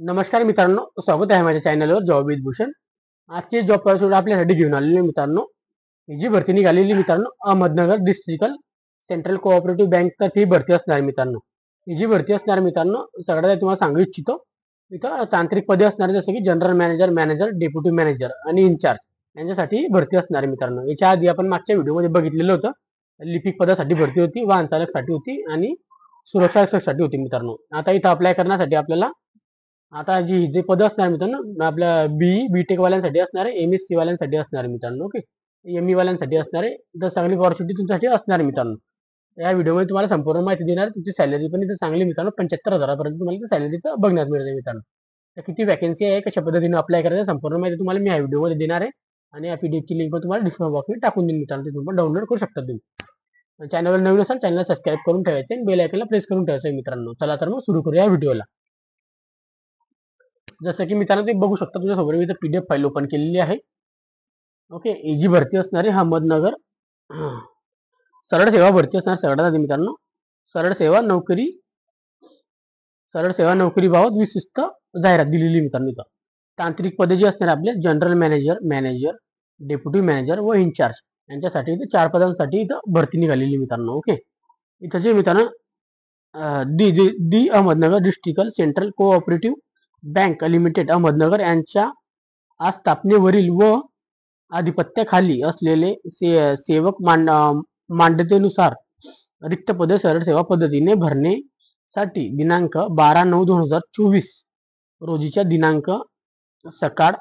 नमस्कार मित्रांनो, स्वागत आहे माझ्या चॅनलवर जॉब विथ भूषण. आजची जॉब अपॉर्च्युनिटी आपल्यासाठी घेऊन आलेली मित्रांनो. ही जी भरती निघालेली मित्रांनो, Ahmednagar district central cooperative bank तर्फे भरती असणार मित्रांनो. ही जी भरती असणार मित्रांनो, सगळ्यात तुम्हाला सांगू इच्छितो. इथं तांत्रिक पदे असणार जसे की general manager, manager, deputy manager आणि इन्चार्ज यांच्यासाठी भरती असणार मित्रांनो. याच्या आधी आपण मागच्या व्हिडिओमध्ये बघितलेलं होतं. लिपिक पदासाठी भरती होती, वाहन चालकसाठी होती आणि सुरक्षा रक्षकसाठी होती मित्रांनो. आता इथं अप्लाय करण्यासाठी आपल्याला आता जे पद असणार मित्रांनो, आपल्या बीटेक वाल्यांसाठी असणार आहे, MSc वाल्यांसाठी असणार आहे मित्रांनो. ओके, ME वाल्यांसाठी असणार आहे. तर चांगली अपॉर्च्युनिटी तुमच्यासाठी असणार आहे मित्रांनो. या व्हिडिओमध्ये तुम्हाला संपूर्ण माहिती देणार आहे. तुमची सॅलरी पण इथं चांगली मित्रांनो, 75,000 तुम्हाला सॅलरी इथं बघण्यात मिळते मित्रांनो. तर किती वॅकन्सी आहे, कशा पद्धतीने अप्लाय करायचं, संपूर्ण माहिती तुम्हाला मी या व्हिडिओमध्ये देणार आहे. आणि या पीडीएफची लिंक तुम्हाला डिस्क्रिप्शन बॉक्समध्ये टाकून देईन मित्रांनो. तिथून पण डाउनलोड करू शकता तुम्ही. चॅनलवर नवीन असाल चॅनल सबस्क्राईब करून ठेवायचे आणि बेल आयकॉनला प्रेस करून ठेवायचं मित्रांनो. चला तर मग सुरू करूया व्हिडिओला. जसं की मित्रांनो ते बघू शकता, तुमच्यासमोर मी इथं PDF फाईल ओपन केलेली आहे. ओके, ही जी भरती असणार आहे अहमदनगर सरळ सेवा भरती असणार. सरळ आधी मित्रांनो, सरळ सेवा नोकरी बाबत विशिष्ट जाहिरात दिलेली मित्रांनो. इथं तांत्रिक पदे जी असणार आपले general manager, manager, deputy manager व इन्चार्ज यांच्यासाठी इथं 4 पदांसाठी इथं भरती निघालेली मित्रांनो. ओके, इथं जे मित्रांनो the Ahmednagar district central cooperative bank limited Ahmednagar यांच्या आस्थापनेवरील व आधिपत्याखाली असलेले सेवक मान्यतेनुसार रिक्त पदे सरळ सेवा पद्धतीने भरण्यासाठी दिनांक 12/9/2024 रोजीच्या दिनांक सकाळ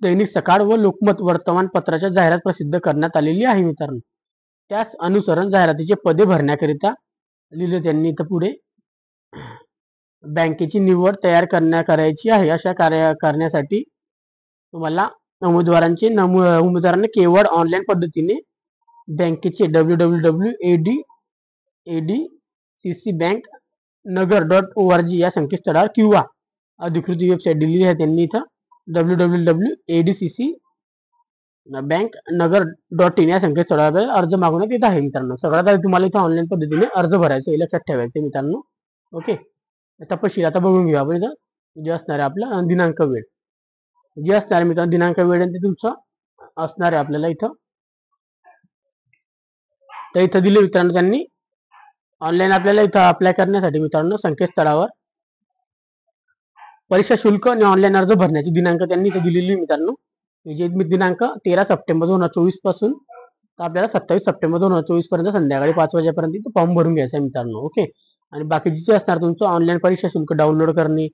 दैनिक सकाळ व लोकमत वर्तमानपत्राच्या जाहिरात प्रसिद्ध करण्यात आलेली आहे मित्रांनो. त्यास अनुसरण जाहिरातीचे पदे भरण्याकरिता लिहिले त्यांनी इथं पुढे बँकेची निवड तयार करायची आहे. अशा कार्य करण्यासाठी तुम्हाला उमेदवारांनी केवळ ऑनलाईन पद्धतीने बँकेचे www.adccbank.nagar.org या संकेतस्थळावर किंवा अधिकृत वेबसाईट दिलेली आहे त्यांनी इथं www.adccbank.nagar.in या संकेतस्थळावर अर्ज मागवण्यात येत आहे मित्रांनो. सगळ्यात आधी तुम्हाला इथं ऑनलाईन पद्धतीने अर्ज भरायचा, लक्षात ठेवायचं मित्रांनो. ओके, तपशील आता बघून घेऊया आपण. इथं जे असणार आहे आपला दिनांक वेळ जे असणार आहे मित्रांनो, दिनांक वेळ ते तुमचं असणार आहे आपल्याला इथं. तर इथं दिले मित्रांनो त्यांनी ऑनलाईन आपल्याला इथं अप्लाय करण्यासाठी मित्रांनो संकेतस्थळावर परीक्षा शुल्क आणि ऑनलाईन अर्ज भरण्याची दिनांक त्यांनी इथं दिलेली मित्रांनो. जे दिनांक 13 सप्टेंबर 2024 पासून आपल्याला 27 सप्टेंबर 2024 पर्यंत संध्याकाळी 5 वाजेपर्यंत इथं फॉर्म भरून घ्यायचा आहे मित्रांनो. ओके, आणि बाकीचे जे असणार तुमचं ऑनलाईन परीक्षा शुल्क डाउनलोड करणे,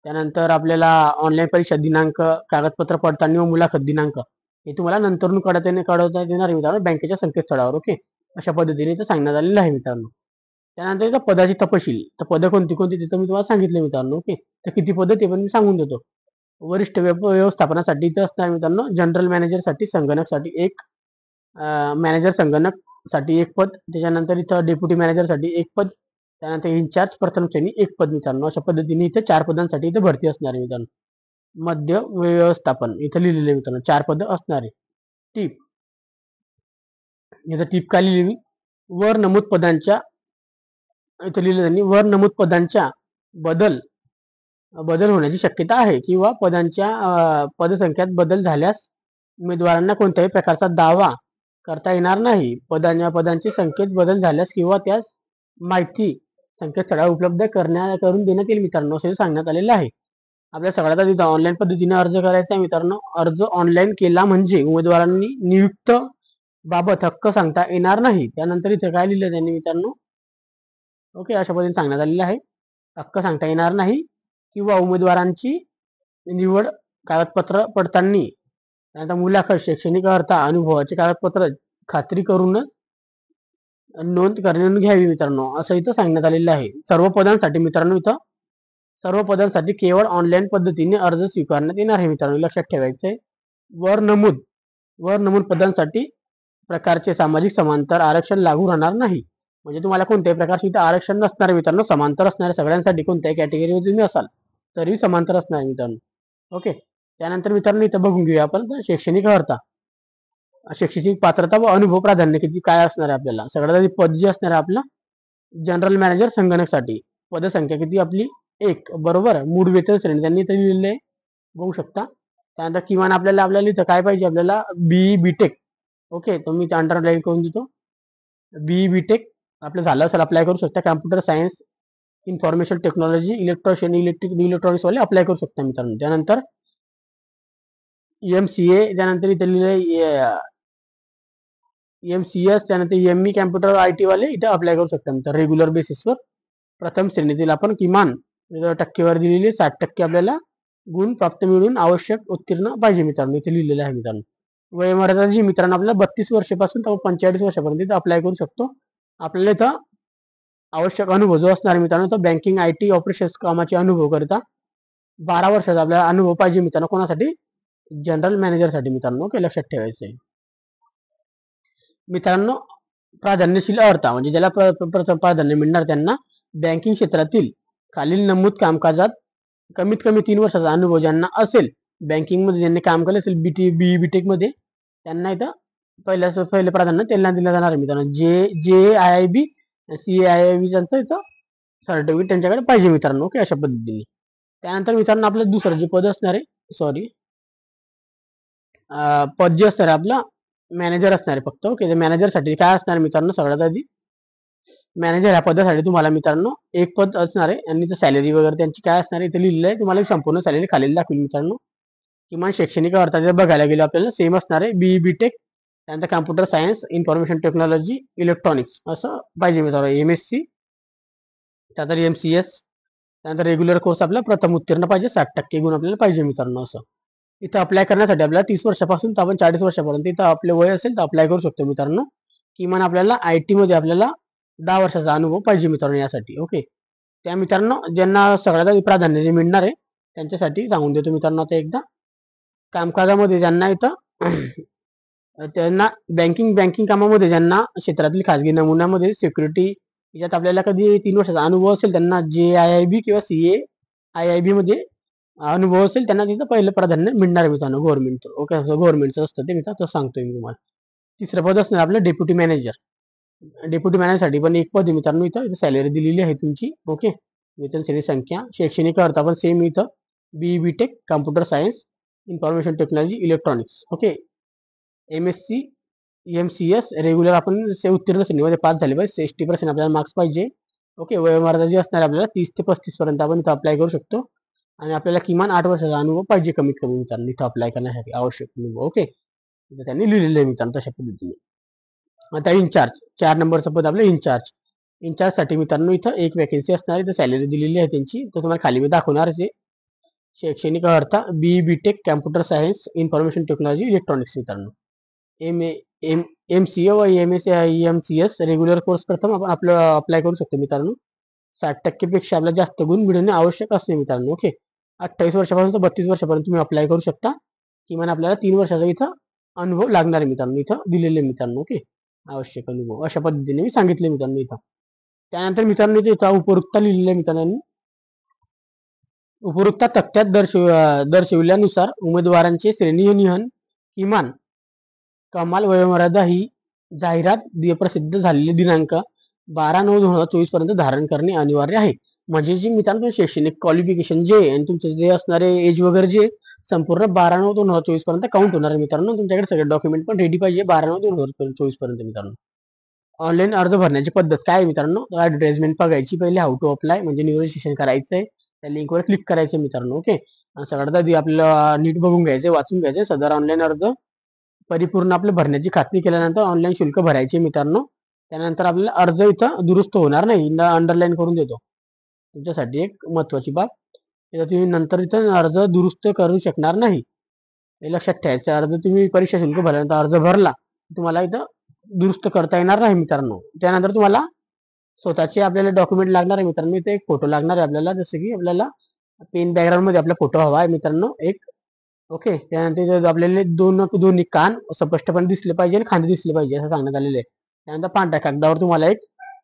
त्यानंतर आपल्याला ऑनलाईन परीक्षा दिनांक, कागदपत्र पडताळणी व मुलाखत दिनांक हे तुम्हाला नंतरून कळवता येणार मित्रांनो बँकेच्या संकेतस्थळावर. ओके, अशा पद्धतीने इथं सांगण्यात आलेलं आहे मित्रांनो. त्यानंतर इथं पदाची तपशील, तर पदं कोणती तिथं मी तुम्हाला सांगितलं मित्रांनो. ओके, तर किती पदं ते पण मी सांगून देतो. वरिष्ठ व्यवस्थापनासाठी इथं असणार मित्रांनो जनरल मॅनेजरसाठी संगणकसाठी एक, मॅनेजर संगणकसाठी एक पद, त्याच्यानंतर इथं डेप्युटी मॅनेजरसाठी एक पद, त्यानंतर इन्चार्ज प्रथम श्रेणी एक पद मित्रांनो. अशा पद्धतीने इथे 4 पदांसाठी इथं भरती असणार आहे मित्रांनो. मध्य व्यवस्थापन इथं लिहिलेलं आहे मित्रांनो, 4 पदं असणार आहे. टीप इथं टीप काय लिहिली, वर नमूद पदांच्या इथं लिहिलं त्यांनी, वर नमूद पदांच्या बदल होण्याची शक्यता आहे किंवा पदसंख्यात बदल झाल्यास उमेदवारांना कोणत्याही प्रकारचा दावा करता येणार नाही. पदांची संख्येत बदल झाल्यास किंवा त्यास माहिती संकेतस्थळावर उपलब्ध करून देण्यात येईल मित्रांनो, असं सांगण्यात आलेलं आहे. आपल्या सगळ्यात आधी ऑनलाईन पद्धतीने अर्ज करायचा आहे मित्रांनो. अर्ज ऑनलाईन केला म्हणजे उमेदवारांनी नियुक्त बाबत हक्क सांगता येणार नाही. त्यानंतर इथं काय लिहिलं त्यांनी मित्रांनो, ओके, अशा पद्धतीने सांगण्यात आलेलं आहे. हक्क सांगता येणार नाही किंवा उमेदवारांची निवड कागदपत्र पडताळणी, त्यानंतर मुलाखत, शैक्षणिक अर्हता, अनुभवाचे कागदपत्र खात्री करूनच नोंद घ्यावी मित्रांनो, असं इथं सांगण्यात आलेलं आहे. सर्व पदांसाठी मित्रांनो इथं सर्व पदांसाठी केवळ ऑनलाईन पद्धतीने अर्ज स्वीकारण्यात येणार आहे मित्रांनो, लक्षात ठेवायचंय. वर नमूद पदांसाठी प्रकारचे सामाजिक समांतर आरक्षण लागू राहणार नाही. म्हणजे तुम्हाला कोणत्याही प्रकारचे इथं आरक्षण नसणार मित्रांनो, समांतर असणारे सगळ्यांसाठी. कोणत्याही कॅटेगरीमध्ये तुम्ही असाल तरी समांतर असणार मित्रांनो. ओके, त्यानंतर मित्रांनो इथं बघून घेऊया आपण शैक्षणिक अर्हता, शैक्षणिक पात्रता व अनुभव प्राधान्य किती काय असणार आहे आपल्याला. सगळ्यात आधी पद जे असणार आहे आपलं जनरल मॅनेजर संगणकसाठी पदसंख्या किती आपली एक, बरोबर. मूळ वेतन श्रेणी त्यांनी इथे लिहिलेलं आहे, बघू शकता. त्यानंतर किमान आपल्याला आपल्याला इथं काय पाहिजे, आपल्याला बीई बीटेक. ओके, तो मी अंडरलाईन करून देतो. बीई बीटेक आपलं झालं असेल अप्लाय करू शकता. Computer science, information technology, electronics वाले अप्लाय करू शकता मित्रांनो. त्यानंतर एमसीए, त्यानंतर इथे लिहिलंय एमसीएस, त्यानंतर एमई कॅम्प्युटर आयटी वाले इथे अप्लाय करू शकता मित्रांनो. रेग्युलर बेसिसवर प्रथम श्रेणीतील आपण किमान टक्केवारी दिलेली 60% आपल्याला गुण प्राप्त मिळून आवश्यक उत्तीर्ण पाहिजे मित्रांनो, इथे लिहिलेलं आहे मित्रांनो. वयोमर्यादा जी मित्रांनो आपल्याला 32 वर्षापासून तर 45 वर्षापर्यंत इथं अप्लाय करू शकतो. आपल्याला इथं आवश्यक अनुभव जो असणार मित्रांनो, तो बँकिंग आयटी ऑपरेशन्स कामाचे अनुभव करता 12 वर्षाचा आपल्याला अनुभव पाहिजे मित्रांनो. कोणासाठी? जनरल मॅनेजरसाठी मित्रांनो. ओके, लक्षात ठेवायचं आहे मित्रांनो. प्राधान्यशील अर्हता म्हणजे ज्याला प्रथम प्राधान्य मिळणार त्यांना बँकिंग क्षेत्रातील खालील नमूद कामकाजात कमीत कमी 3 वर्षाचा अनुभव ज्यांना असेल, बँकिंग मध्ये ज्यांनी काम केलं असेल बीई बीटेक मध्ये, त्यांना इथं पहिले प्राधान्य त्यांना दिलं जाणार आहे मित्रांनो. JIIB CIIB त्यांचं इथं सर्टिफिकेट त्यांच्याकडे पाहिजे मित्रांनो. ओके, अशा पद्धतीने. त्यानंतर मित्रांनो आपलं दुसरं जे पद असणार आहे, सॉरी, पद जे असणार आहे आपलं मॅनेजर असणार आहे फक्त. ओके, मॅनेजरसाठी काय असणार मित्रांनो, सगळ्यात आधी मॅनेजर ह्या पदासाठी तुम्हाला मित्रांनो एक पद असणार आहे आणि सॅलरी वगैरे त्यांची काय असणार आहे इथे लिहिलेलं आहे. तुम्हाला संपूर्ण सॅलरी खाली दाखवेल मित्रांनो. किमान शैक्षणिक अर्हता जर बघायला गेलो आपल्याला सेम असणार आहे, बीई बीटेक, त्यानंतर computer science, information technology, electronics असं पाहिजे मित्रांनो. MSc, त्यानंतर MCS, त्यानंतर रेग्युलर कोर्स आपला प्रथम उत्तीर्ण पाहिजे, 60% गुण आपल्याला पाहिजे मित्रांनो. असं इथं अप्लाय करण्यासाठी आपल्याला 30 वर्षापासून तर आपण 40 वर्षापर्यंत इथं आपले वय असेल तर अप्लाय करू शकतो मित्रांनो. किमान आपल्याला IT मध्ये आपल्याला 10 वर्षाचा अनुभव पाहिजे मित्रांनो यासाठी. ओके, त्या मित्रांनो ज्यांना सगळ्यात आधी प्राधान्य जे मिळणार आहे त्यांच्यासाठी सांगून देतो मित्रांनो आता एकदा. कामकाजामध्ये ज्यांना इथं त्यांना बँकिंग कामामध्ये ज्यांना क्षेत्रातील खाजगी नमुन्यामध्ये सिक्युरिटी याच्यात आपल्याला कधी 3 वर्षाचा अनुभव असेल त्यांना JIIB किंवा CAIIB मध्ये अनुभव असेल त्यांना तिथं पहिलं प्राधान्य मिळणार आहे मित्रांनो. गव्हर्नमेंट. ओके, गव्हर्नमेंटचं असतं ते मित्रांनो, सांगतोय मी तुम्हाला. तिसरं पद असणार आपलं डेप्युटी मॅनेजर. डेप्युटी मॅनेजरसाठी पण एक पद आहे मित्रांनो. इथं सॅलरी दिलेली आहे तुमची. ओके, वेतन श्रेणी संख्या, शैक्षणिक अर्हता पण सेम इथं BE B Tech, computer science, information technology, electronics. Okay, MSc MCS regular आपण उत्तीर्ण श्रेणीमध्ये पास झाले पाहिजे, 60% आपल्याला मार्क्स पाहिजे. ओके, वयोमर्यादा जी असणार आपल्याला 30 ते 35 पर्यंत आपण इथं अप्लाय करू शकतो आणि आपल्याला किमान 8 वर्षाचा अनुभव पाहिजे कमीत कमी मित्रांनो इथं अप्लाय करण्यासाठी आवश्यक अनुभव. ओके, त्यांनी लिहिलेलं आहे मित्रांनो तशा पद्धतीने. आता इन्चार्ज 4 नंबरचं पद आपलं इन्चार्ज साठी मित्रांनो इथं एक वॅकन्सी असणार आहे, सॅलरी दिलेली आहे त्यांची, तर तुम्हाला खाली मी दाखवणार आहे. शैक्षणिक अर्हता BE B Tech, computer science, information technology, electronics मित्रांनो. MCA व MCS रेग्युलर कोर्स प्रथम आपण आपलं अप्लाय करू शकतो मित्रांनो. 60% पेक्षा आपल्याला जास्त गुण मिळणे आवश्यक असते मित्रांनो. ओके, 28 वर्षापासून तर 32 वर्षापर्यंत तुम्ही अप्लाय करू शकता. किमान आपल्याला 3 वर्षाचा इथं अनुभव लागणार आहे मित्रांनो, इथं दिलेले मित्रांनो. ओके, आवश्यक अनुभव अशा पद्धतीने मी सांगितले मित्रांनो इथं. त्यानंतर मित्रांनो इथं उपयुक्तता लिहिलेल्या मित्रांनो. उपयुक्तता तक्त्यात दर्शविल्यानुसार उमेदवारांचे श्रेणीनिहाय किमान कमाल वयोमर्यादा ही जाहिरात प्रसिद्ध झालेली दिनांक 12/9/2024 पर्यंत धारण करणे अनिवार्य आहे. म्हणजे जे मित्रांनो शैक्षणिक क्वालिफिकेशन जे आणि तुमचे जे असणारे एज वगैरे जे संपूर्ण 12/9/2024 पर्यंत काउंट होणार आहे मित्रांनो. तुमच्याकडे सगळे डॉक्युमेंट पण रेडी पाहिजे 12/9/2024 पर्यंत मित्रांनो. ऑनलाईन अर्ज भरण्याची पद्धत काय आहे मित्रांनो, ऍडव्हर्टाइजमेंट बघायची पहिले, हाऊ टू अप्लाय म्हणजे निवड करायचंय, त्या लिंकवर क्लिक करायचं मित्रांनो. ओके, सगळ्यात आधी आपल्याला नीट बघून घ्यायचे, वाचून घ्यायचे. सदर ऑनलाईन अर्ज परिपूर्ण आपल्या भरण्याची खात्री केल्यानंतर ऑनलाईन शुल्क भरायचे मित्रांनो. त्यानंतर आपल्याला अर्ज इथं दुरुस्त होणार नाही, अंडरलाईन करून देतो तुमच्यासाठी एक महत्वाची बाब. तुम्ही नंतर इथं अर्ज दुरुस्त करू शकणार नाही, हे लक्षात ठेवायचं. अर्ज तुम्ही परीक्षा शुल्क भरल्यानंतर अर्ज भरला तुम्हाला इथं दुरुस्त करता येणार नाही मित्रांनो. त्यानंतर तुम्हाला स्वतःचे आपल्याला डॉक्युमेंट लागणार आहे मित्रांनो. इथे एक फोटो लागणार आहे आपल्याला, जसं की आपल्याला पेन बॅकग्राऊंड मध्ये आपला फोटो हवा आहे मित्रांनो एक. ओके, त्यानंतर आपल्याला दोन्ही कान स्पष्टपणे दिसले पाहिजे आणि खांदे दिसले पाहिजे असं सांगण्यात आलेलं आहे. त्यानंतर पांढऱ्या कागदावर तुम्हाला एक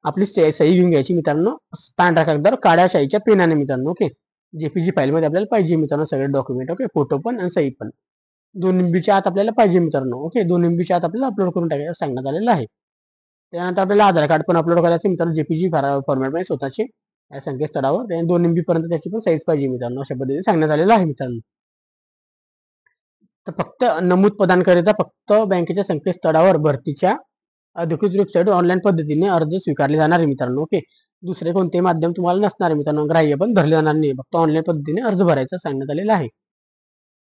आपली सही घेऊन घ्यायची मित्रांनो, पांढऱ्या कागदावर काळ्या शाईच्या पेनाने मित्रांनो. ओके, JPG फाईल मध्ये आपल्याला पाहिजे मित्रांनो सगळे डॉक्युमेंट. ओके, फोटो पण आणि सही पण 2 MB आत आपल्याला पाहिजे मित्रांनो. ओके, 2 MB आत आपल्याला अपलोड करून टाकायचं सांगण्यात आलेलं आहे. त्यानंतर आपल्याला आधार कार्ड पण अपलोड करायचं मित्रांनो, JPG फॉर्मॅट मध्ये स्वतःचे. या संकेतस्थळावर. त्याने 2 MB पर्यंत त्याची पण साईज पाहिजे मित्रांनो, अशा पद्धतीने सांगण्यात आलेलं आहे मित्रांनो. तर फक्त नमूद पदांकरिता फक्त बँकेच्या संकेतस्थळावर भरतीच्या अधिकृत वेबसाईट ऑनलाईन पद्धतीने अर्ज स्वीकारले जाणार आहे मित्रांनो. ओके, दुसरे कोणते माध्यम तुम्हाला नसणार आहे मित्रांनो, ग्राह्य पण धरले जाणार नाही, फक्त ऑनलाईन पद्धतीने अर्ज भरायचा सांगण्यात आलेलं आहे.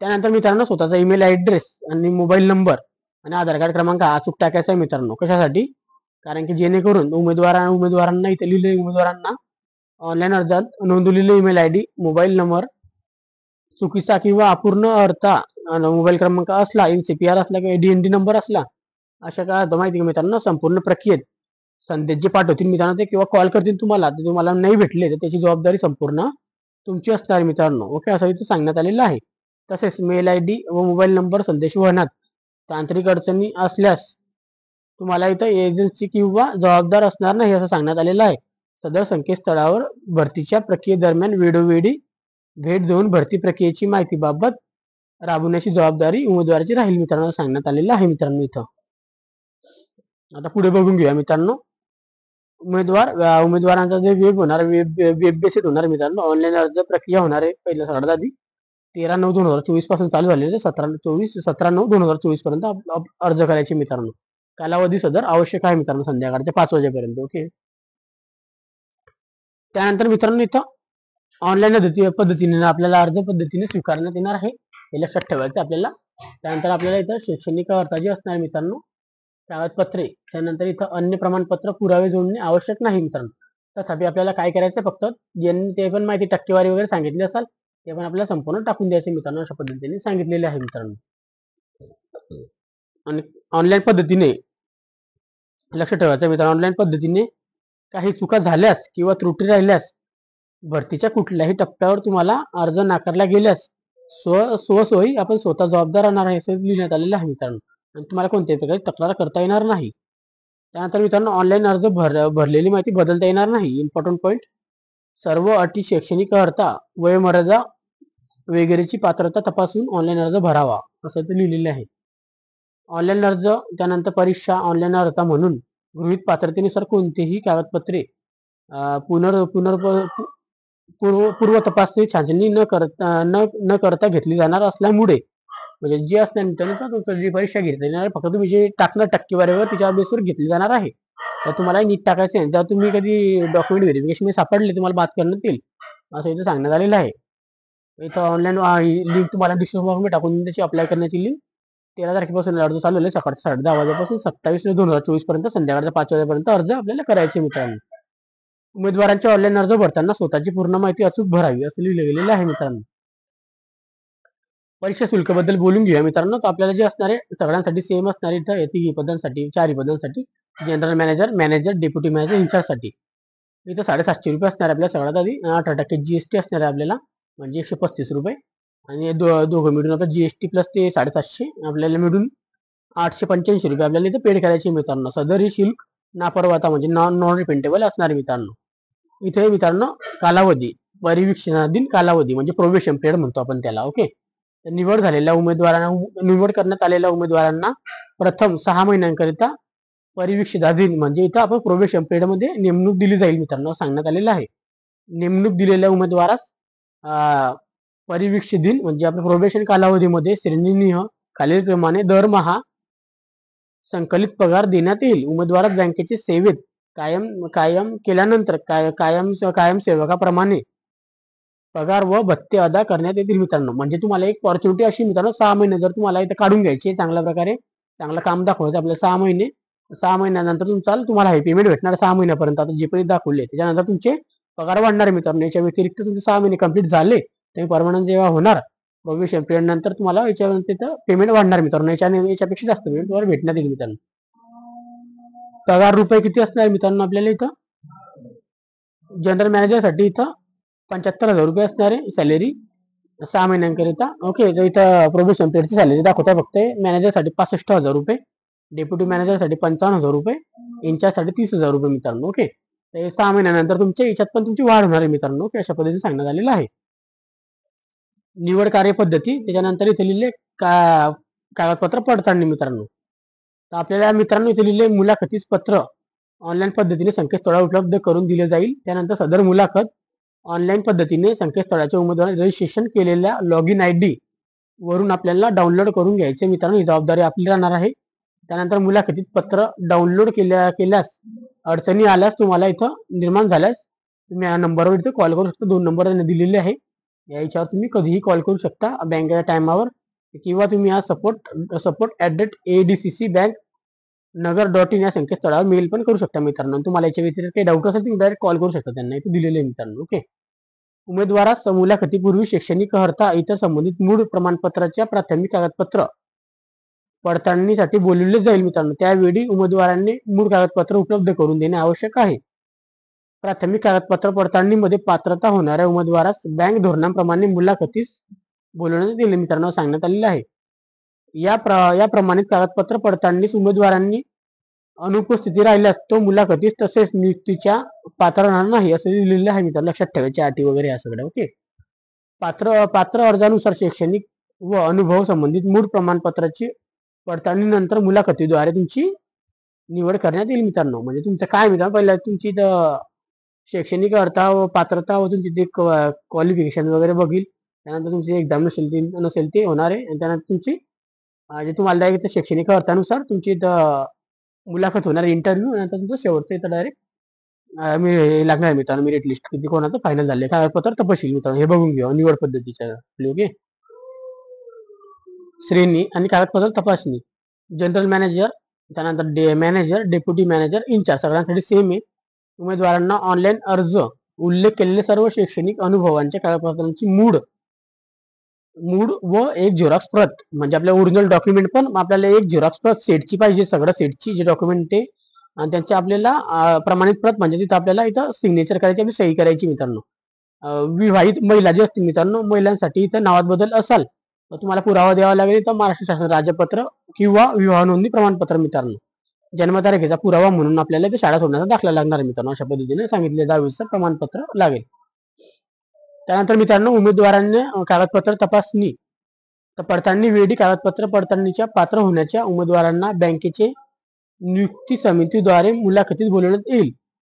त्यानंतर मित्रांनो स्वतःचा ईमेल ऍड्रेस आणि मोबाईल नंबर आणि आधार कार्ड क्रमांक अचूक टाकायचा आहे मित्रांनो. कशासाठी? कारण की जेणेकरून उमेदवारांना इथे लिहिले उमेदवारांना ऑनलाईन अर्जात नोंदवलेले ईमेल ID, मोबाईल नंबर चुकीचा किंवा अपूर्ण अर्था मोबाईल क्रमांक असला, NCPR असला किंवा DND नंबर असला, अशा काय होतं माहिती का मित्रांनो, संपूर्ण प्रक्रियेत संदेश जे पाठवतील मित्रांनो ते किंवा कॉल करतील तुम्हाला, ते तुम्हाला नाही भेटले तर त्याची जबाबदारी संपूर्ण तुमची असणार मित्रांनो. ओके, असं इथे सांगण्यात आलेलं आहे. तसेच मेल ID व मोबाईल नंबर संदेश वहनात तांत्रिक अडचणी असल्यास तुम्हाला इथं एजन्सी किंवा जबाबदार असणार नाही असं सांगण्यात आलेलं आहे. सदर संकेतस्थळावर भरतीच्या प्रक्रियेदरम्यान वेळोवेळी भेट देऊन भरती प्रक्रियेची माहितीबाबत राबवण्याची जबाबदारी उमेदवाराची राहील मित्रांनो सांगण्यात आलेलं आहे मित्रांनो. इथं आता पुढे बघून घेऊया मित्रांनो. उमेदवारांचा जे वेब बेसिस होणार मित्रांनो, ऑनलाईन अर्ज प्रक्रिया होणार आहे पहिल्या सगळ्यात आधी 13/9/2024 पासून चालू झालेले 17/9/2024 पर्यंत अर्ज करायचे मित्रांनो. कालावधी सदर आवश्यक आहे मित्रांनो संध्याकाळच्या 5 वाजेपर्यंत. ओके, त्यानंतर मित्रांनो इथं ऑनलाईन पद्धतीने आपल्याला अर्ज पद्धतीने स्वीकारण्यात येणार आहे, हे लक्षात ठेवायचं आपल्याला. त्यानंतर आपल्याला इथं शैक्षणिक अर्थ जे असणार मित्रांनो, कागदपत्रे, त्यानंतर इथं अन्य प्रमाणपत्र पुरावे जोडणे आवश्यक नाही मित्रांनो. तथापि आपल्याला काय करायचं, फक्त ज्यांनी ते पण माहिती टक्केवारी वगैरे सांगितली असाल ते पण आपल्याला संपूर्ण टाकून द्यायचे मित्रांनो, अशा पद्धतीने सांगितलेले आहे मित्रांनो. आणि ऑनलाईन पद्धतीने लक्ष ठेवायचं मित्रांनो, ऑनलाईन पद्धतीने काही चुका झाल्यास किंवा त्रुटी राहिल्यास भरतीच्या कुठल्याही टप्प्यावर तुम्हाला अर्ज नाकारला गेल्यास स्वसोयी आपण स्वतः जबाबदार राहणार आहे असं लिहिण्यात आलेलं आहे मित्रांनो. आणि तुम्हाला कोणत्याही प्रकारे तक्रार करता येणार नाही. त्यानंतर मित्रांनो ऑनलाईन अर्ज भरलेली माहिती बदलता येणार नाही. इम्पॉर्टंट पॉईंट, सर्व अटी, शैक्षणिक अर्हता, वयोमर्यादा वगैरेची पात्रता तपासून ऑनलाईन अर्ज भरावा असं ते लिहिलेले आहे. ऑनलाईन अर्ज त्यानंतर परीक्षा ऑनलाईन अर्हता म्हणून गृहीत पात्रतेनुसार कोणतेही कागदपत्रे पूर्व तपासणी छाननी न करता घेतली जाणार असल्यामुळे, म्हणजे जे असणार जी परीक्षा घेतली जाणार फक्त तुम्ही जे टाकणार टक्केवारीवर त्याच्या बेसवर घेतली जाणार आहे. तर तुम्हाला नीट टाकायचे आहे. जेव्हा तुम्ही कधी डॉक्युमेंट व्हेरिफिकेशन सापडले तुम्हाला बात करण्यात येईल असं इथे सांगण्यात आलेलं आहे. इथं ऑनलाईन लिंक तुम्हाला डिस्क्रिप्शन बॉक्समध्ये टाकून त्याची अप्लाय करण्याची लिंक 13 तारखेपासून अर्ज चालू आहे, सकाळच्या 10:30 वाजेपासून 27/9/2024 पर्यंत संध्याकाळच्या 5 वाजेपर्यंत अर्ज आपल्याला करायचे मित्रांनो. उमेदवारांचे ऑनलाईन अर्ज भरताना स्वतःची पूर्ण माहिती अचूक भरावी असं लिहिलं गेलेलं आहे मित्रांनो. परीक्षा शुल्क बद्दल बोलून घेऊया मित्रांनो. तर आपल्याला जे असणारे सगळ्यांसाठी सेम असणारे इथं तिन्ही पदांसाठी 4 पदांसाठी जनरल मॅनेजर, डेप्युटी मॅनेजर, इन्चार्जसाठी इथं 750 रुपये असणार आपल्याला सगळ्यात आधी. 8% GST असणार आहे आपल्याला, म्हणजे 135 रुपये. आणि दोघं मिळून आता GST प्लस ते 750 आपल्याला मिळून 885 रुपये आपल्याला इथं पेड करायचे मित्रांनो. सदर ही शुल्क नापरवाता म्हणजे नॉन रिपेंटेबल असणार मित्रांनो. इथे मित्रांनो कालावधी, परिवीक्षणाधीन कालावधी म्हणजे प्रोबेशन पिरियड म्हणतो आपण त्याला. ओके, निवड करण्यात आलेल्या उमेदवारांना प्रथम 6 महिन्यांकरिता परिवीक्षणाधीन म्हणजे इथं आपण प्रोबेशन पिरियड मध्ये नेमणूक दिली जाईल मित्रांनो सांगण्यात आलेलं आहे. नेमणूक दिलेल्या उमेदवारास परिवीक्षित म्हणजे आपल्या प्रोबेशन कालावधीमध्ये श्रेणीनिह खालीलप्रमाणे दरमहा संकलित पगार देण्यात येईल. उमेदवारास बँकेचे सेवेत कायम केल्यानंतर कायम सेवकाप्रमाणे पगार व भत्ते अदा करण्यात येतील मित्रांनो. म्हणजे तुम्हाला एक ऑपॉर्च्युनिटी अशी मित्रांनो, 6 महिने जर तुम्हाला इथे काढून घ्यायचे, चांगल्या प्रकारे चांगलं काम दाखवायचं आपल्याला 6 महिन्यानंतर तुम्हाला हे पेमेंट भेटणार 6 महिन्यापर्यंत. आता जे पण दाखवले त्याच्यानंतर तुमचे पगार वाढणार मित्रांनो. याच्या व्यतिरिक्त तुमचे 6 महिने कंप्लीट झाले तुम्ही परमनंट जेव्हा होणार प्रोबेशन पिरियड नंतर तुम्हाला याच्यानंतर पेमेंट वाढणार मित्रांनो. याच्यापेक्षा जास्त पेमेंट तुम्हाला भेटण्यात येईल मित्रांनो. पगार रुपये किती असणार मित्रांनो आपल्याला इथं जनरल मॅनेजरसाठी इथं 75,000 रुपये असणार आहे सॅलरी 6 महिन्यांकरिता. ओके, तर इथं प्रोबेशन पिरियडची सॅलरी दाखवता फक्त मॅनेजरसाठी 65,000 रुपये, डेप्युटी मॅनेजरसाठी 55,000 रुपये, इन्चार्जसाठी 30,000 रुपये मित्रांनो. ओके, तर 6 महिन्यानंतर तुमच्या याच्यात पण तुमची वाढ होणार आहे मित्रांनो. ओके, अशा पद्धतीने सांगण्यात आलेलं आहे. निवड कार्यपद्धती त्याच्यानंतर इथे लिहिले कागदपत्र पडताळणी मित्रांनो. तर आपल्याला मित्रांनो इथे लिहिले मुलाखतीस पत्र ऑनलाईन पद्धतीने संकेतस्थळावर उपलब्ध करून दिले जाईल. त्यानंतर सदर मुलाखत ऑनलाईन पद्धतीने संकेतस्थळाच्या उमेदवार रजिस्ट्रेशन केलेल्या लॉग इन ID वरून आपल्याला डाउनलोड करून घ्यायचे मित्रांनो. ही जबाबदारी आपली राहणार आहे. त्यानंतर मुलाखतीत पत्र डाउनलोड केल्यास अडचणी आल्यास तुम्हाला इथं निर्माण झाल्यास तुम्ही या नंबरवर इथं कॉल करू शकता. 2 नंबर दिलेले आहे. या याच्यावर तुम्ही कधीही कॉल करू शकता बँकेच्या टायमावर, किंवा तुम्ही हा support@adcc bank nagar.in या संकेतस्थळावर मेल पण करू शकता मित्रांनो. तुम्हाला याच्या व्यतिरिक्त काही डाऊट असेल तुम्ही डायरेक्ट कॉल करू शकता त्यांना, इथे दिलेले आहे मित्रांनो. ओके. उमेदवारास मुलाखतीपूर्वी शैक्षणिक अर्हता इतर संबंधित मूळ प्रमाणपत्राच्या प्राथमिक कागदपत्र पडताळणीसाठी बोलवले जाईल मित्रांनो. त्यावेळी उमेदवारांनी मूळ कागदपत्र उपलब्ध करून देणे आवश्यक आहे. प्राथमिक कागदपत्र पडताळणीमध्ये पात्रता होणाऱ्या उमेदवारास बँक धोरणाप्रमाणे मुलाखतीस बोलवण्यात येईल मित्रांनो, सांगण्यात आलेले आहे. या प्रमाणित कागदपत्र पडताळणीस उमेदवारांनी अनुपस्थिती राहिल्यास तो मुलाखतीस तसेच नियुक्तीच्या पात्र राहणार नाही असं लिहिलेलं आहे मित्रांनो. लक्षात ठेवायचे अटी वगैरे या सगळ्या. ओके. पात्र अर्जानुसार शैक्षणिक व अनुभव संबंधित मूळ प्रमाणपत्राची पडताळणीनंतर मुलाखतीद्वारे तुमची निवड करण्यात येईल मित्रांनो. म्हणजे तुमचं काय मित्रांनो, पहिला तुमची शैक्षणिक अर्हता व पात्रता व तुमची ते क्वालिफिकेशन वगैरे बघील. त्यानंतर तुमची एक्झाम नसेल ते होणार आहे. आणि त्यानंतर तुमची जे तुम्हाला डायरेक्ट शैक्षणिक अर्थानुसार तुमची मुलाखत होणार, इंटरव्ह्यू, नंतर तुमचं शेवटचं इथं डायरेक्ट लागणार मित्रांनो मेरिट लिस्ट किती कोणाचं फायनल झाले, कागदपत्र तपशील मित्रांनो हे बघून घेऊ निवड पद्धतीच्या. ओके. श्रेणी आणि कागदपत्र तपासणी. जनरल मॅनेजर, त्यानंतर मॅनेजर, डेप्युटी मॅनेजर, इन्चार्ज सगळ्यांसाठी सेम आहे. उमेदवारांना ऑनलाईन अर्ज उल्लेख केलेले सर्व शैक्षणिक अनुभवांच्या कागदपत्रांची मूळ व एक झेरॉक्स प्रत, म्हणजे आपल्या ओरिजिनल डॉक्युमेंट पण आपल्याला एक झेरॉक्स प्रत सेटची पाहिजे, सगळं सेटची जे डॉक्युमेंट ते, आणि त्यांची आपल्याला प्रमाणित प्रत, म्हणजे तिथं आपल्याला इथं सिग्नेचर करायची आणि सही करायची मित्रांनो. विवाहित महिला जे असतील मित्रांनो, महिलांसाठी इथं नावात बदल असाल तर तुम्हाला पुरावा द्यावा लागेल. इथं महाराष्ट्र शासन राजपत्र किंवा विवाह नोंदणी प्रमाणपत्र मित्रांनो. जन्मतारखेचा पुरावा म्हणून आपल्याला इथे शाळा सोडण्याचा दाखला लागणार मित्रांनो. अशा पद्धतीने सांगितले 10वीचं प्रमाणपत्र लागेल. त्यानंतर मित्रांनो उमेदवारांनी कागदपत्र तपासणी पडताळणी वेळी कागदपत्र पडताळणीच्या पात्र होण्याच्या उमेदवारांना बँकेचे नियुक्ती समितीद्वारे मुलाखतीस बोलवण्यात येईल.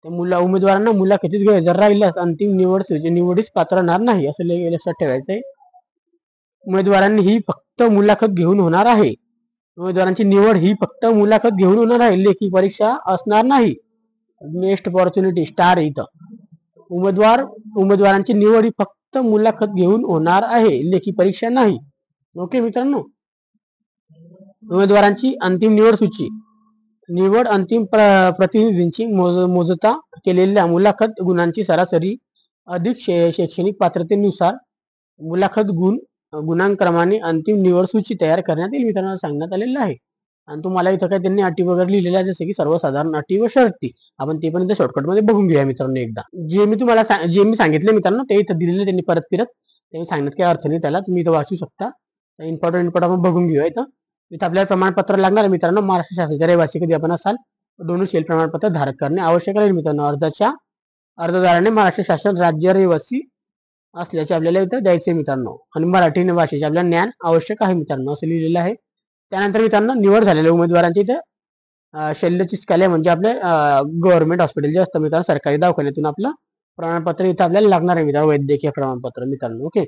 त्या उमेदवारांना मुलाखतीत गैरहजर राहिल्यास अंतिम निवडीस पात्र राहणार नाही असं लक्षात ठेवायचंय. उमेदवारांनी ही फक्त मुलाखत घेऊन होणार आहे. उमेदवारांची निवड ही फक्त मुलाखत घेऊन होणार आहे, लेखी परीक्षा असणार नाही. नेक्स्ट ऑपॉर्च्युनिटी स्टार इथं उमेदवारांची निवड ही फक्त मुलाखत घेऊन होणार आहे, लेखी परीक्षा नाही. ओके मित्रांनो. उमेदवारांची अंतिम निवड सूची. निवड अंतिम प्रतिनिधींची मोजता केलेल्या मुलाखत गुणांची सरासरी अधिक शैक्षणिक पात्रतेनुसार मुलाखत गुणांक्रमाने अंतिम निवड सूची तयार करण्यात येईल मित्रांनो, सांगण्यात आलेलं आहे. आणि तुम्हाला इथं काय त्यांनी अटी वगैरे लिहिलेल्या आहे, जसे की सर्वसाधारण अटी व शर्ती. आपण ते पण इथं शॉर्टकट मध्ये बघून घेऊया मित्रांनो एकदा. जे मी सांगितले मित्रांनो ते इथं दिलेले त्यांनी परत त्यांनी सांगण्यात काही अर्थ नाही त्याला, तुम्ही इथं वाचू शकता. इम्पॉर्टंट आपण बघून घेऊया. इथं आपल्याला प्रमाणपत्र लागणार मित्रांनो. महाराष्ट्र शासनाच्या रहिवासी कधी आपण असाल डोमिसाईल प्रमाणपत्र धारक करणे आवश्यक आहे मित्रांनो. अर्जदाराने महाराष्ट्र शासन राज्य रहिवासी असल्याचे आपल्याला इथं द्यायचे मित्रांनो. आणि मराठी भाषेचे आपल्याला ज्ञान आवश्यक आहे मित्रांनो असं लिहिलेलं आहे. त्यानंतर मित्रांनो निवड झालेल्या उमेदवारांच्या इथं शल्यचिकित्सालय, म्हणजे आपले गव्हर्नमेंट हॉस्पिटल जे असतं मित्रांनो, सरकारी दवाखान्यातून आपलं प्रमाणपत्र इथं आपल्याला लागणार आहे मित्रांनो, वैद्यकीय प्रमाणपत्र मित्रांनो. ओके.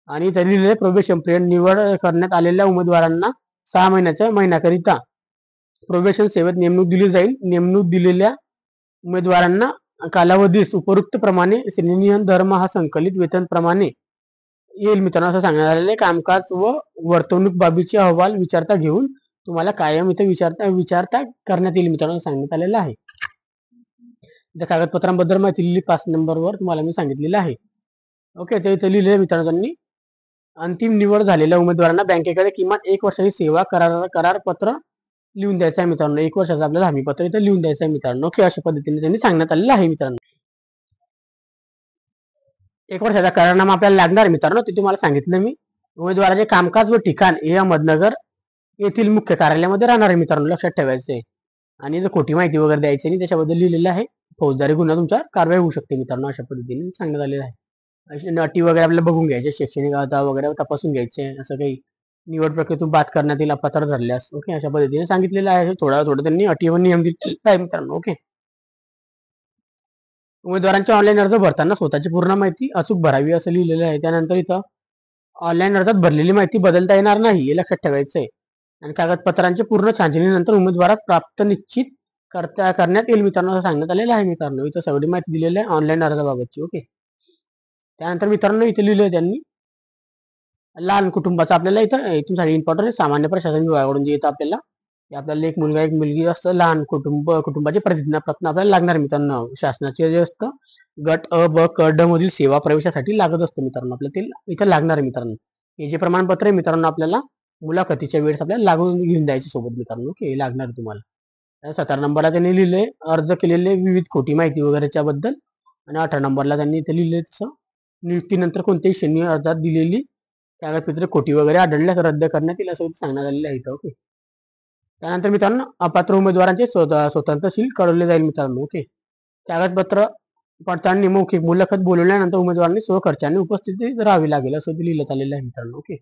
आणि इथे लिहिलेले प्रोबेशन पिरियड. निवड करण्यात आलेल्या उमेदवारांना 6 महिन्याकरिता प्रोबेशन सेवेत नेमणूक दिली जाईल. नेमणूक दिलेल्या उमेदवारांना कालावधीस उपरोक्त प्रमाणे श्रेणी धर्म हा संकलित वेतन प्रमाणे येईल मित्रांनो असं सांगण्यात आलेले. कामकाज व वर्तवणूक बाबीचे अहवाल विचारता घेऊन तुम्हाला कायम इथं विचारता करण्यात येईल मित्रांनो सांगण्यात आलेलं आहे. त्या कागदपत्रांबद्दल माहिती लिहिली 5 नंबरवर तुम्हाला मी सांगितलेलं आहे. ओके. ते इथे लिहिले मित्रांनो त्यांनी. अंतिम निवड झालेल्या उमेदवारांना बँकेकडे किमान 1 वर्षाची सेवा करार पत्र लिहून द्यायचं आहे मित्रांनो. 1 वर्षाचं आपल्याला हमी पत्र इथं लिहून द्यायचं आहे मित्रांनो. ओके. अशा पद्धतीने त्यांनी सांगण्यात आलेलं आहे मित्रांनो. 1 वर्षाचा करारनामा आपल्याला लागणार मित्रांनो, ते तुम्हाला सांगितलं मी. उमेदवाराचे कामकाज व ठिकाण हे अहमदनगर येथील मुख्य कार्यालयामध्ये राहणार आहे मित्रांनो, लक्षात ठेवायचं आहे. आणि जर खोटी माहिती वगैरे द्यायची नाही त्याच्याबद्दल लिहिलेलं आहे. फौजदारी गुन्हा तुमच्या कारवाई होऊ शकते मित्रांनो, अशा पद्धतीने सांगण्यात आलेलं आहे. अशी अटी वगैरे आपल्याला बघून घ्यायचे, शैक्षणिक अर्हता वगैरे तपासून घ्यायचे. असं काही निवड प्रक्रियेतून बाद करण्यात येईल अपात्र ठरल्यास. ओके. अशा पद्धतीने सांगितलेलं आहे. थोडं त्यांनी अटी व नियम दिलेले आहे मित्रांनो. ओके. उमेदवारांचे ऑनलाईन अर्ज भरताना स्वतःची पूर्ण माहिती अचूक भरावी असं लिहिलेलं आहे. त्यानंतर इथं ऑनलाईन अर्जात भरलेली माहिती बदलता येणार नाही हे लक्षात ठेवायचं आहे. आणि कागदपत्रांची पूर्ण छाननीनंतर उमेदवारास प्राप्त निश्चित करण्यात येईल मित्रांनो असं सांगण्यात आलेलं आहे मित्रांनो. इथं सगळी माहिती दिलेली आहे ऑनलाईन अर्जाबाबतची. ओके. त्यानंतर मित्रांनो इथे लिहिलं आहे त्यांनी लहान कुटुंबाचं आपल्याला इथून साठी इम्पॉर्टंट आहे. सामान्य प्रशासन विभागाकडून जे येतं आपल्याला एक मुलगा एक मुलगी असतं लहान कुटुंबाचे प्रतिज्ञापत्र आपल्याला लागणार मित्रांनो. शासनाचे जे असतं गट अ ब क ड मधील सेवा प्रवेशासाठी लागत असतं मित्रांनो. आपल्याला ते इथं लागणार आहे मित्रांनो. हे जे प्रमाणपत्र आहे मित्रांनो आपल्याला मुलाखतीच्या वेळेस आपल्याला लागून घेऊन द्यायचे सोबत मित्रांनो. ओके. हे लागणार आहे तुम्हाला. 17 नंबरला त्यांनी लिहिलंय अर्ज केलेले विविध खोटी माहिती वगैरेच्या बद्दल. आणि 18 नंबरला त्यांनी इथे लिहिलंय तसं नियुक्तीनंतर कोणत्याही क्षणी अर्जात दिलेली कागदपत्रे खोटी वगैरे आढळल्यास रद्द करण्यात येईल असं सांगण्यात आलेलं आहे इथं. ओके. त्यानंतर मित्रांनो अपात्र उमेदवारांचे स्वतंत्र शुल्क कळवले जाईल मित्रांनो. ओके. कागदपत्र पडताळणी मौखिक मुलाखत बोलवल्यानंतर उमेदवारांनी स्वखर्चाने उपस्थिती राहावी लागेल असं ते लिहिण्यात आलेलं आहे मित्रांनो. ओके.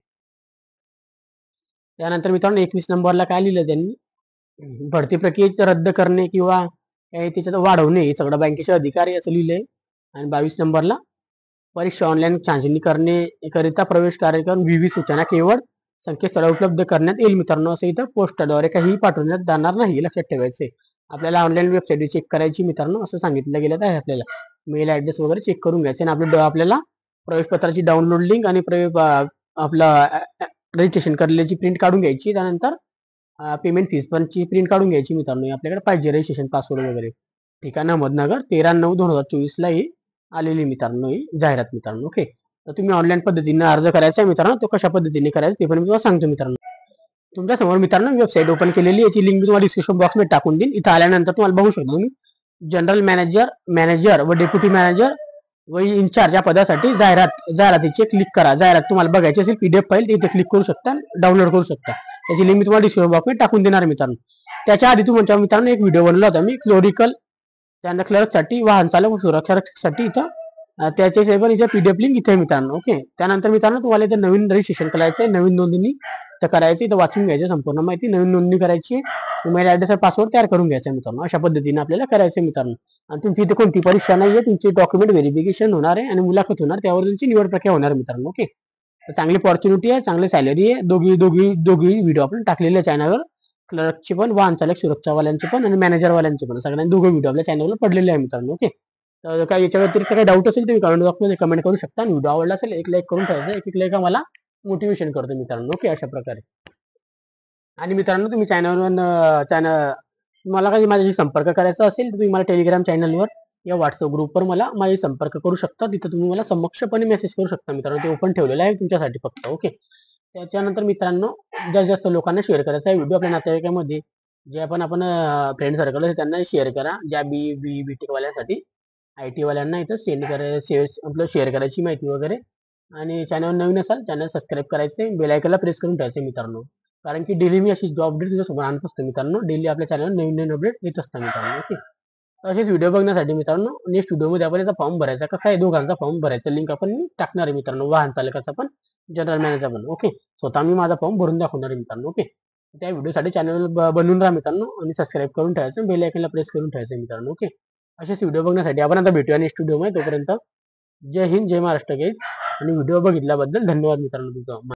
त्यानंतर मित्रांनो 21 नंबरला काय लिहिलं त्यांनी भरती प्रक्रियेत रद्द करणे किंवा त्याच्यात वाढवणे हे सगळं बँकेचे अधिकारी असं लिहिलंय. आणि 22 नंबरला परीक्षा ऑनलाईन छाननी करणे करिता प्रवेश कार्यक्रम विविध सूचना केवळ संकेतस्थळावर उपलब्ध करण्यात येईल मित्रांनो. असं इथं पोस्टाद्वारे काहीही पाठवण्यात जाणार नाही लक्षात ठेवायचंय. आपल्याला ऑनलाईन वेबसाईट चेक करायची मित्रांनो असं सांगितलं गेलं आहे. आपल्याला मेल ऍड्रेस वगैरे चेक करून घ्यायचे आणि आपल्याला प्रवेशपत्राची डाउनलोड लिंक आणि आपलं रजिस्ट्रेशन करलेची प्रिंट काढून घ्यायची. त्यानंतर पेमेंट फीस पणची प्रिंट काढून घ्यायची मित्रांनो. आपल्याकडे पाहिजे रजिस्ट्रेशन पासवर्ड वगैरे. ठिकाण अहमदनगर 13/9/2024 ला आलेली मित्रांनो ही जाहिरात मित्रांनो. ओके. तर तुम्ही ऑनलाईन पद्धतीने अर्ज करायचा आहे मित्रांनो. तो कशा पद्धतीने करायचा ते पण मी तुम्हाला सांगतो मित्रांनो. तुमच्या समोर मित्रांनो वेबसाईट ओपन केलेली याची लिंक मी तुम्हाला डिस्क्रिप्शन बॉक्समध्ये टाकून देईन. इथं आल्यानंतर तुम्हाला बघू शकता तुम्ही जनरल मॅनेजर व डेप्युटी मॅनेजर व इन्चार्ज या पदासाठी जाहिरातीचे क्लिक करा. जाहिरात तुम्हाला बघायची असेल PDF फाईल इथे क्लिक करू शकता डाउनलोड करू शकता. त्याची लिंक मी तुम्हाला डिस्क्रिप्शन बॉक्समध्ये टाकून देणार मित्रांनो. त्याच्या आधी तुमच्या मित्रांनो एक व्हिडिओ बनवला होता मी क्लोरिकल त्यांना क्लर्कसाठी वाहन चालक सुरक्षासाठी इथं त्याच्याशिवाय पण इथे PDF लिंक इथे मित्रांनो. ओके. त्यानंतर मित्रांनो तुम्हाला इथे नवीन रजिस्ट्रेशन करायचं आहे नवीन नोंदणी तर करायची इथं वाचून घ्यायचं संपूर्ण माहिती नवीन नोंदणी करायची ईमेल ऍड्रेस पासवर्ड तयार करून घ्यायचा मित्रांनो. अशा पद्धतीने आपल्याला करायचं मित्रांनो. आणि तुमची इथे कोणती परीक्षा नाहीये तुमची डॉक्युमेंट व्हेरिफिकेशन होणार आहे आणि मुलाखत होणार त्यावर तुमची निवड प्रक्रिया होणार मित्रांनो. ओके. चांगली ऑपॉर्च्युनिटी आहे चांगली सॅलरी आहे. दोघी व्हिडिओ आपण टाकलेले चॅनलवर क्लर्कचे पण वाहन चालक सुरक्षावाल्यांचे पण आणि मॅनेजरवाल्यांचे पण सगळ्यांनी दोघे व्हिडिओ आपल्या चॅनलवर पडलेले आहे मित्रांनो. ओके. तर काय याच्या व्यतिरिक्त काही डाऊट असेल तुम्ही कमेंट बॉक्समध्ये कमेंट करू शकता. आणि व्हिडिओ आवडला असेल एक लाईक करून ठेवायचं. एक लाईक मला मोटिवेशन करतो मित्रांनो. ओके. अशा प्रकारे. आणि मित्रांनो तुम्ही तुम्हाला काही माझ्याशी संपर्क करायचा असेल तर तुम्ही मला टेलिग्राम चॅनलवर या व्हॉट्सअप ग्रुपवर मला माझे संपर्क करू शकता. तिथं तुम्ही मला समक्षपणे मेसेज करू शकता मित्रांनो. ते ओपन ठेवलेलं आहे तुमच्यासाठी फक्त. ओके. त्याच्यानंतर मित्रांनो जास्त लोकांना शेअर करायचा आहे व्हिडिओ आपल्या नातेवाईकामध्ये जे आपण फ्रेंड सर्कल त्यांना शेअर करा. ज्या BTech वाल्यांसाठी IT वाल्यांना इथं आपलं शेअर करायची माहिती वगैरे. आणि चॅनल नवीन असाल चॅनल सबस्क्राईब करायचे बेल आयकॉनला प्रेस करून ठेवायचे मित्रांनो. कारण की डेली मी अशी जॉब अपडेट तुझ्यासमोर आणत असतो मित्रांनो. डेली आपल्या चॅनलवर नवीन नवीन अपडेट येत असतात मित्रांनो. ओके. असेच व्हिडिओ बघण्यासाठी मित्रांनो नेक्स्ट व्हिडिओमध्ये आपण याचा फॉर्म भरायचा कसा आहे दोघांचा फॉर्म भरायचा लिंक आपण टाकणार आहे मित्रांनो. वाहन चालकाचा पण जनरल मॅनेजर पण. ओके. स्वतः मी माझा फॉर्म भरून दाखवणार आहे मित्रांनो. ओके. त्या व्हिडिओसाठी चॅनल बनवून राहा मित्रांनो आणि सबस्क्राईब करून ठेवायचं बेल आयकॉनला प्रेस करून ठेवायचं मित्रांनो. ओके. असेच व्हिडिओ बघण्यासाठी आपण आता भेटूया नेक्स्ट व्हिडिओमध्ये. तोपर्यंत जय हिंद जय महाराष्ट्र गाईज. आणि व्हिडिओ बघितल्याबद्दल धन्यवाद मित्रांनो तुमचा.